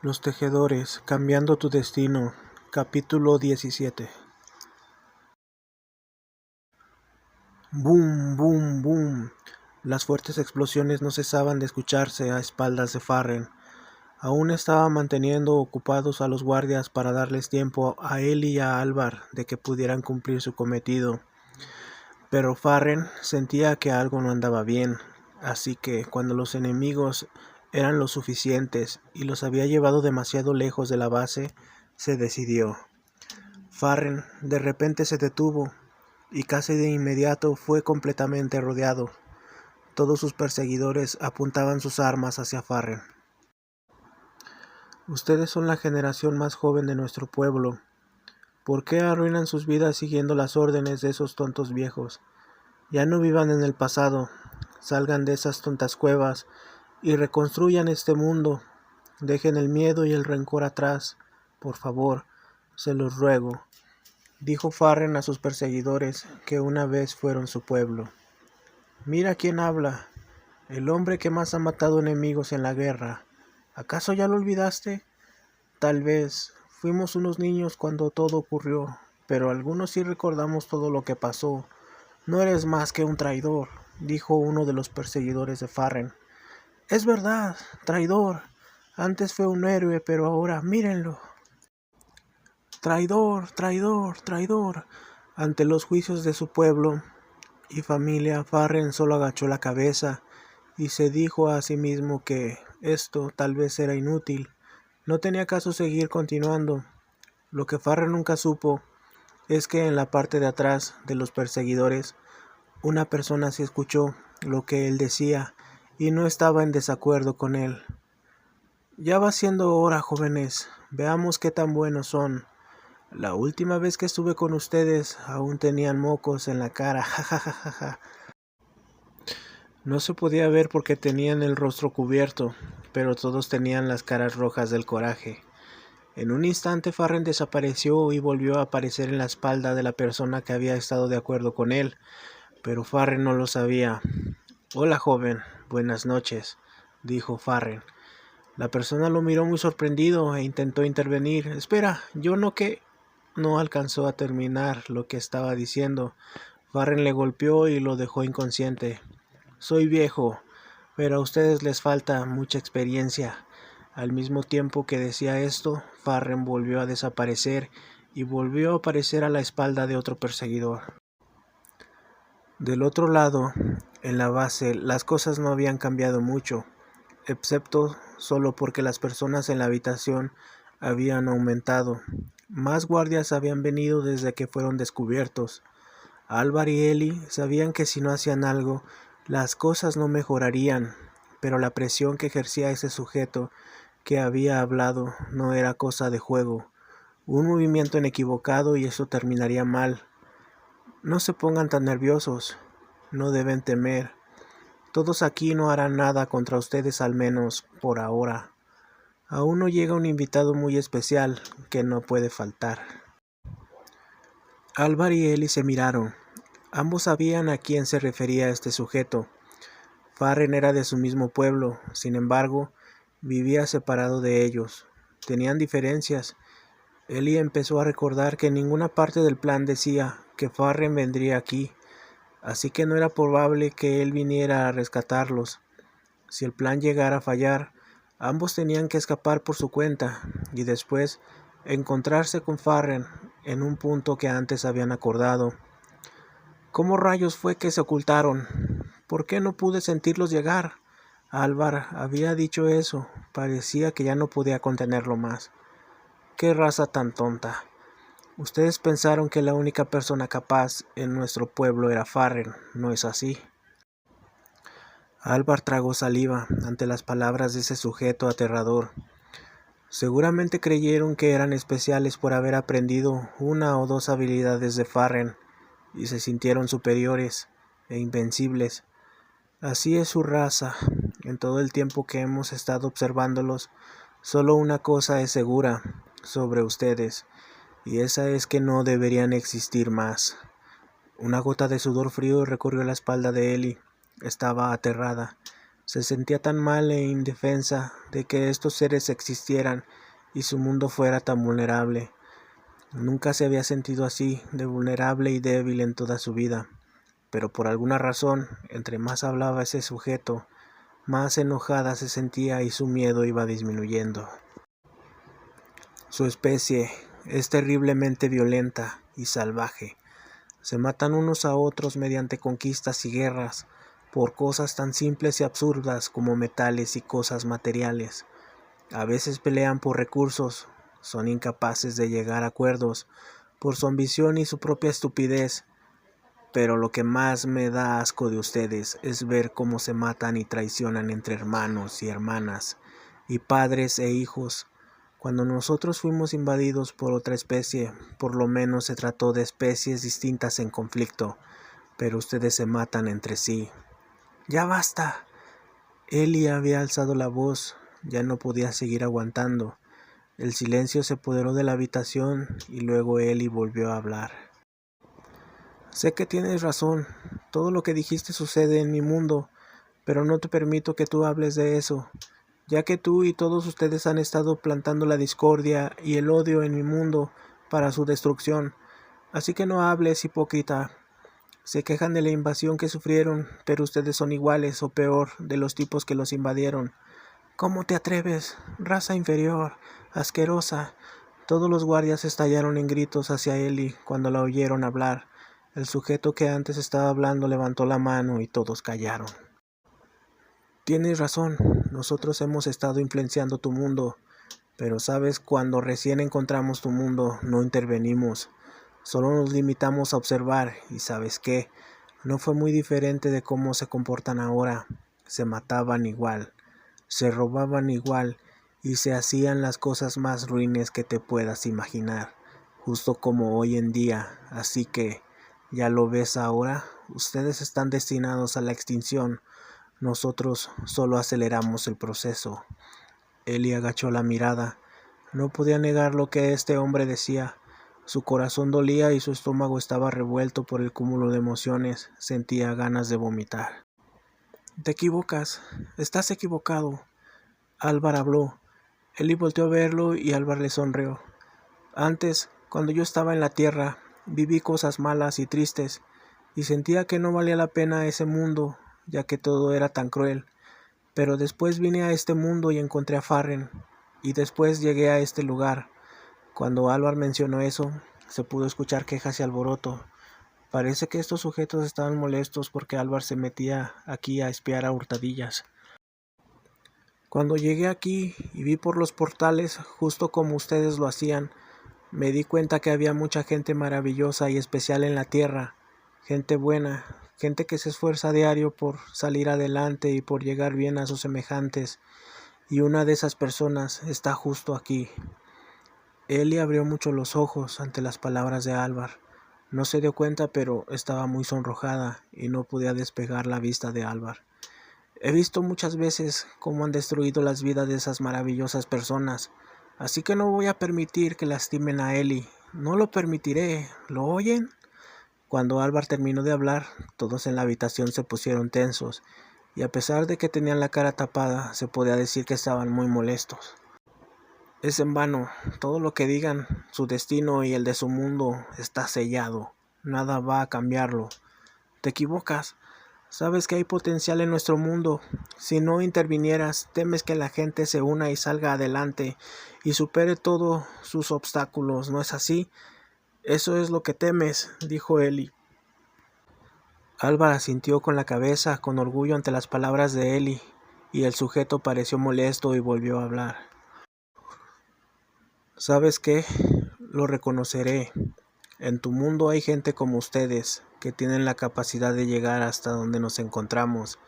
Los tejedores, cambiando tu destino. Capítulo 17. Boom, boom, boom. Las fuertes explosiones no cesaban de escucharse a espaldas de Farren. Aún estaba manteniendo ocupados a los guardias para darles tiempo a él y a Alvar de que pudieran cumplir su cometido. Pero Farren sentía que algo no andaba bien, así que cuando los enemigos eran lo suficientes y los había llevado demasiado lejos de la base, se decidió. Farren de repente se detuvo y casi de inmediato fue completamente rodeado. Todos sus perseguidores apuntaban sus armas hacia Farren. Ustedes son la generación más joven de nuestro pueblo. ¿Por qué arruinan sus vidas siguiendo las órdenes de esos tontos viejos? Ya no vivan en el pasado, salgan de esas tontas cuevas y reconstruyan este mundo. Dejen el miedo y el rencor atrás, por favor, se los ruego, dijo Farren a sus perseguidores que una vez fueron su pueblo. Mira quién habla, el hombre que más ha matado enemigos en la guerra. ¿Acaso ya lo olvidaste? Tal vez fuimos unos niños cuando todo ocurrió, pero algunos sí recordamos todo lo que pasó. No eres más que un traidor, dijo uno de los perseguidores de Farren. Es verdad, traidor. Antes fue un héroe, pero ahora mírenlo. Traidor, traidor, traidor. Ante los juicios de su pueblo y familia, Farren solo agachó la cabeza y se dijo a sí mismo que esto tal vez era inútil. No tenía caso seguir continuando. Lo que Farren nunca supo es que en la parte de atrás de los perseguidores una persona sí escuchó lo que él decía y no estaba en desacuerdo con él. Ya va siendo hora, jóvenes. Veamos qué tan buenos son. La última vez que estuve con ustedes aún tenían mocos en la cara. Ja. No se podía ver porque tenían el rostro cubierto, pero todos tenían las caras rojas del coraje. En un instante Farren desapareció y volvió a aparecer en la espalda de la persona que había estado de acuerdo con él. Pero Farren no lo sabía. Hola, joven. Buenas noches, dijo Farren. La persona lo miró muy sorprendido e intentó intervenir. Espera, yo no que... No alcanzó a terminar lo que estaba diciendo. Farren le golpeó y lo dejó inconsciente. Soy viejo, pero a ustedes les falta mucha experiencia. Al mismo tiempo que decía esto, Farren volvió a desaparecer y volvió a aparecer a la espalda de otro perseguidor. Del otro lado, en la base, las cosas no habían cambiado mucho, excepto solo porque las personas en la habitación habían aumentado. Más guardias habían venido desde que fueron descubiertos. Alvar y Eli sabían que si no hacían algo, las cosas no mejorarían, pero la presión que ejercía ese sujeto que había hablado no era cosa de juego. Un movimiento inequivocado y eso terminaría mal. No se pongan tan nerviosos, no deben temer. Todos aquí no harán nada contra ustedes, al menos por ahora. Aún no llega un invitado muy especial que no puede faltar. Alvar y Eli se miraron. Ambos sabían a quién se refería este sujeto. Farren era de su mismo pueblo, sin embargo, vivía separado de ellos. Tenían diferencias. Eli empezó a recordar que en ninguna parte del plan decía que Farren vendría aquí, así que no era probable que él viniera a rescatarlos. Si el plan llegara a fallar, ambos tenían que escapar por su cuenta y después encontrarse con Farren en un punto que antes habían acordado. ¿Cómo rayos fue que se ocultaron? ¿Por qué no pude sentirlos llegar? Alvar había dicho eso. Parecía que ya no podía contenerlo más. ¡Qué raza tan tonta! Ustedes pensaron que la única persona capaz en nuestro pueblo era Farren, ¿no es así? Alvar tragó saliva ante las palabras de ese sujeto aterrador. Seguramente creyeron que eran especiales por haber aprendido una o dos habilidades de Farren y se sintieron superiores e invencibles. Así es su raza. En todo el tiempo que hemos estado observándolos, solo una cosa es segura sobre ustedes, y esa es que no deberían existir más. Una gota de sudor frío recorrió la espalda de Eli. Estaba aterrada. Se sentía tan mal e indefensa de que estos seres existieran y su mundo fuera tan vulnerable. Nunca se había sentido así, de vulnerable y débil en toda su vida. Pero por alguna razón, entre más hablaba ese sujeto, más enojada se sentía y su miedo iba disminuyendo. Su especie es terriblemente violenta y salvaje. Se matan unos a otros mediante conquistas y guerras, por cosas tan simples y absurdas como metales y cosas materiales. A veces pelean por recursos, son incapaces de llegar a acuerdos por su ambición y su propia estupidez. Pero lo que más me da asco de ustedes es ver cómo se matan y traicionan entre hermanos y hermanas, y padres e hijos. Cuando nosotros fuimos invadidos por otra especie, por lo menos se trató de especies distintas en conflicto, pero ustedes se matan entre sí. ¡Ya basta! Eli había alzado la voz, ya no podía seguir aguantando. El silencio se apoderó de la habitación y luego Eli volvió a hablar. Sé que tienes razón, todo lo que dijiste sucede en mi mundo, pero no te permito que tú hables de eso, ya que tú y todos ustedes han estado plantando la discordia y el odio en mi mundo para su destrucción. Así que no hables, hipócrita. Se quejan de la invasión que sufrieron, pero ustedes son iguales o peor de los tipos que los invadieron. ¿Cómo te atreves? Raza inferior, asquerosa. Todos los guardias estallaron en gritos hacia Eli cuando la oyeron hablar. El sujeto que antes estaba hablando levantó la mano y todos callaron. Tienes razón, nosotros hemos estado influenciando tu mundo, pero sabes, cuando recién encontramos tu mundo no intervenimos, solo nos limitamos a observar y ¿sabes qué? No fue muy diferente de cómo se comportan ahora, se mataban igual, se robaban igual y se hacían las cosas más ruines que te puedas imaginar, justo como hoy en día, así que, ¿ya lo ves ahora? Ustedes están destinados a la extinción. Nosotros solo aceleramos el proceso. Eli agachó la mirada. No podía negar lo que este hombre decía. Su corazón dolía y su estómago estaba revuelto por el cúmulo de emociones. Sentía ganas de vomitar. Te equivocas. Estás equivocado. Álvar habló. Eli volteó a verlo y Álvar le sonrió. Antes, cuando yo estaba en la tierra, viví cosas malas y tristes, y sentía que no valía la pena ese mundo, ya que todo era tan cruel. Pero después vine a este mundo y encontré a Farren, y después llegué a este lugar. Cuando Álvar mencionó eso, se pudo escuchar quejas y alboroto. Parece que estos sujetos estaban molestos porque Álvar se metía aquí a espiar a hurtadillas. Cuando llegué aquí y vi por los portales, justo como ustedes lo hacían, me di cuenta que había mucha gente maravillosa y especial en la tierra, gente buena, gente que se esfuerza a diario por salir adelante y por llegar bien a sus semejantes, y una de esas personas está justo aquí. Eli abrió mucho los ojos ante las palabras de Álvar. No se dio cuenta, pero estaba muy sonrojada y no podía despegar la vista de Álvar. He visto muchas veces cómo han destruido las vidas de esas maravillosas personas, así que no voy a permitir que lastimen a Eli. No lo permitiré. ¿Lo oyen? Cuando Álvar terminó de hablar, todos en la habitación se pusieron tensos, y a pesar de que tenían la cara tapada, se podía decir que estaban muy molestos. Es en vano. Todo lo que digan, su destino y el de su mundo está sellado. Nada va a cambiarlo. Te equivocas. Sabes que hay potencial en nuestro mundo. Si no intervinieras, temes que la gente se una y salga adelante y supere todos sus obstáculos, ¿no es así? Eso es lo que temes, dijo Eli. Álvar asintió con la cabeza, con orgullo ante las palabras de Eli, y el sujeto pareció molesto y volvió a hablar. ¿Sabes qué? Lo reconoceré. En tu mundo hay gente como ustedes, que tienen la capacidad de llegar hasta donde nos encontramos,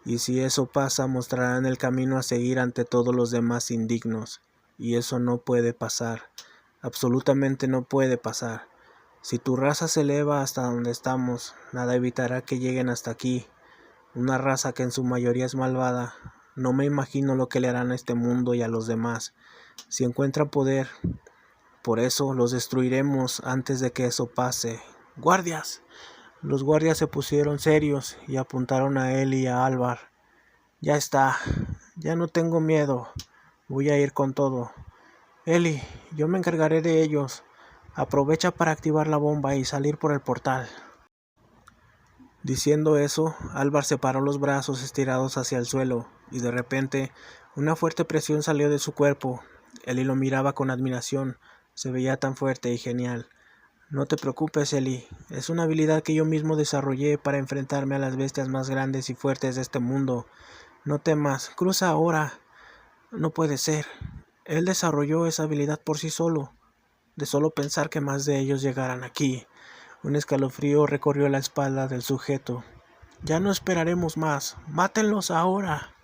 y si eso pasa mostrarán el camino a seguir ante todos los demás indignos, y eso no puede pasar, absolutamente no puede pasar. Si tu raza se eleva hasta donde estamos, nada evitará que lleguen hasta aquí, una raza que en su mayoría es malvada. No me imagino lo que le harán a este mundo y a los demás, si encuentran poder. Por eso los destruiremos antes de que eso pase. ¡Guardias! Los guardias se pusieron serios y apuntaron a él y a Álvar. Ya está, ya no tengo miedo. Voy a ir con todo. Ellie, yo me encargaré de ellos. Aprovecha para activar la bomba y salir por el portal. Diciendo eso, Álvar separó los brazos estirados hacia el suelo, y de repente, una fuerte presión salió de su cuerpo. Ellie lo miraba con admiración. Se veía tan fuerte y genial. No te preocupes, Ellie. Es una habilidad que yo mismo desarrollé para enfrentarme a las bestias más grandes y fuertes de este mundo. No temas, cruza ahora. No puede ser. Él desarrolló esa habilidad por sí solo. De solo pensar que más de ellos llegaran aquí. Un escalofrío recorrió la espalda del sujeto. Ya no esperaremos más. ¡Mátenlos ahora!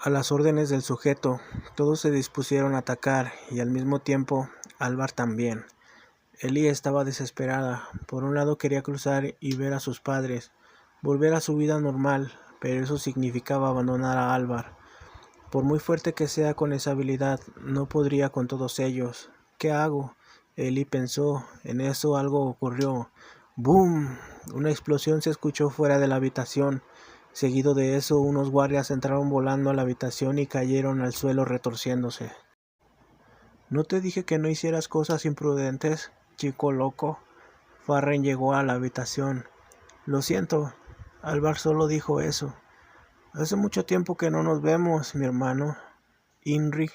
A las órdenes del sujeto, todos se dispusieron a atacar y al mismo tiempo, Álvar también. Ellie estaba desesperada. Por un lado quería cruzar y ver a sus padres, volver a su vida normal, pero eso significaba abandonar a Álvar. Por muy fuerte que sea con esa habilidad, no podría con todos ellos. ¿Qué hago? Ellie pensó. En eso algo ocurrió. ¡Boom! Una explosión se escuchó fuera de la habitación. Seguido de eso, unos guardias entraron volando a la habitación y cayeron al suelo retorciéndose. ¿No te dije que no hicieras cosas imprudentes, chico loco? Farren llegó a la habitación. Lo siento, Álvar solo dijo eso. Hace mucho tiempo que no nos vemos, mi hermano. Inri